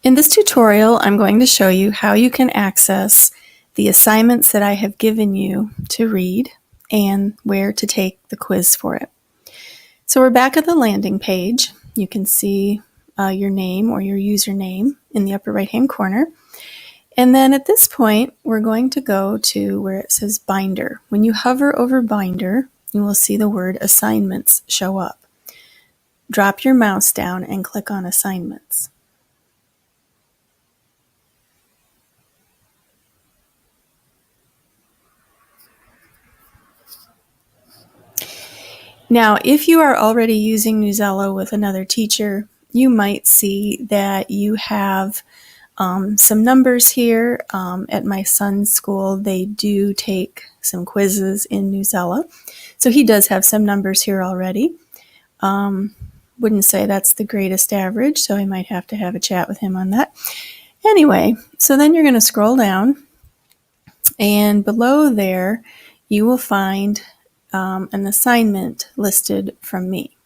In this tutorial, I'm going to show you how you can access the assignments that I have given you to read and where to take the quiz for it. So we're back at the landing page. You can see your name or your username in the upper right-hand corner. And then at this point, we're going to go to where it says Binder. When you hover over Binder, you will see the word Assignments show up. Drop your mouse down and click on Assignments. Now, if you are already using Newsela with another teacher, you might see that you have some numbers here. At my son's school, they do take some quizzes in Newsela. So he does have some numbers here already. Wouldn't say that's the greatest average, so I might have to have a chat with him on that. Anyway, so then you're going to scroll down, and below there you will find an assignment listed from me.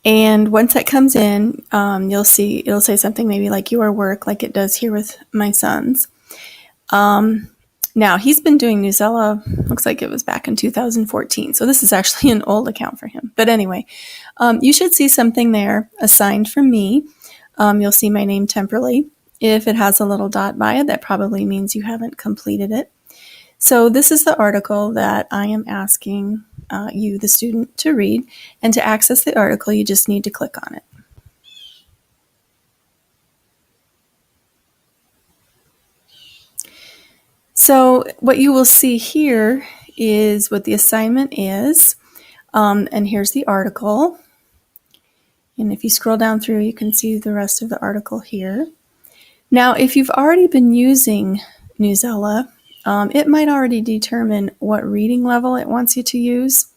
And once that comes in, you'll see it'll say something maybe like your work, like it does here with my son's. Now, he's been doing Newsela, looks like it was back in 2014, so this is actually an old account for him. But anyway, you should see something there assigned from me. You'll see my name temporarily. If it has a little dot by it, that probably means you haven't completed it. So this is the article that I am asking you, the student, to read. And to access the article, you just need to click on it. So what you will see here is what the assignment is. And here's the article. And if you scroll down through, you can see the rest of the article here. Now, if you've already been using Newsela, it might already determine what reading level it wants you to use.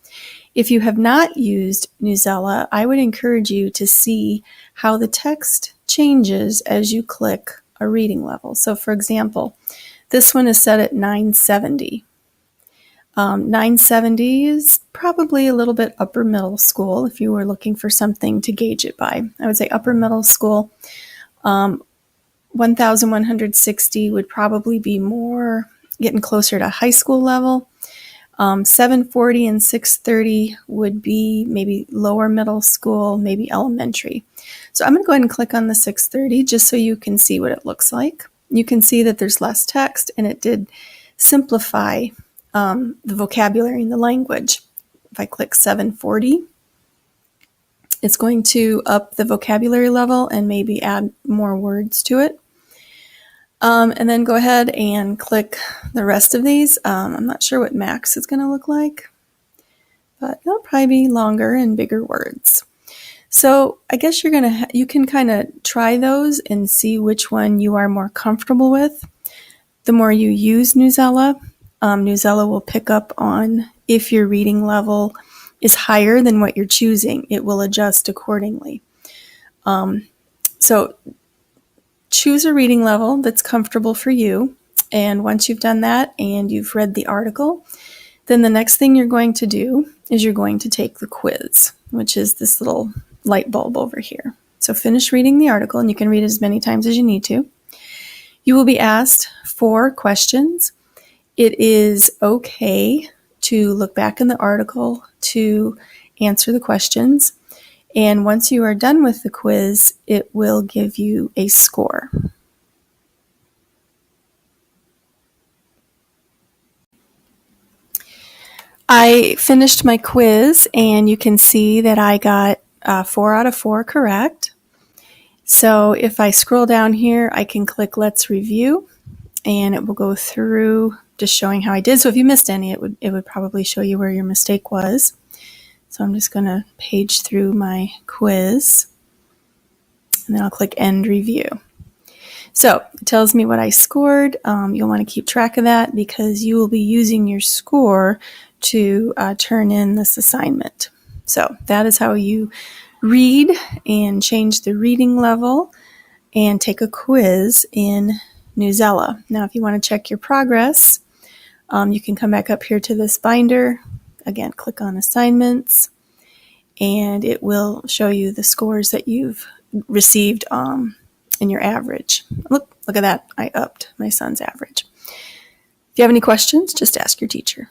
If you have not used Newsela, I would encourage you to see how the text changes as you click a reading level. So for example, this one is set at 970. 970 is probably a little bit upper middle school if you were looking for something to gauge it by. I would say upper middle school. 1,160 would probably be more getting closer to high school level. 740 and 630 would be maybe lower middle school, maybe elementary. So I'm going to go ahead and click on the 630 just so you can see what it looks like. You can see that there's less text, and it did simplify the vocabulary and the language. If I click 740, it's going to up the vocabulary level and maybe add more words to it. And then go ahead and click the rest of these. I'm not sure what max is going to look like, but they'll probably be longer and bigger words. So I guess you can kind of try those and see which one you are more comfortable with. The more you use Newsela, Newsela will pick up on if your reading level is higher than what you're choosing. It will adjust accordingly. So choose a reading level that's comfortable for you. And once you've done that and you've read the article, then the next thing you're going to do is you're going to take the quiz, which is this little light bulb over here. So finish reading the article, and you can read it as many times as you need to. You will be asked 4 questions. It is okay to look back in the article to answer the questions. And once you are done with the quiz, it will give you a score. I finished my quiz, and you can see that I got 4 out of 4 correct. So if I scroll down here, I can click Let's Review, and it will go through just showing how I did. So if you missed any, it would probably show you where your mistake was. So I'm just going to page through my quiz, and then I'll click End Review. So it tells me what I scored. You'll want to keep track of that because you will be using your score to turn in this assignment. So that is how you read and change the reading level and take a quiz in Newsela. Now, if you want to check your progress, you can come back up here to this binder. Again, click on Assignments, and it will show you the scores that you've received in your average. Look at that. I upped my son's average. If you have any questions, just ask your teacher.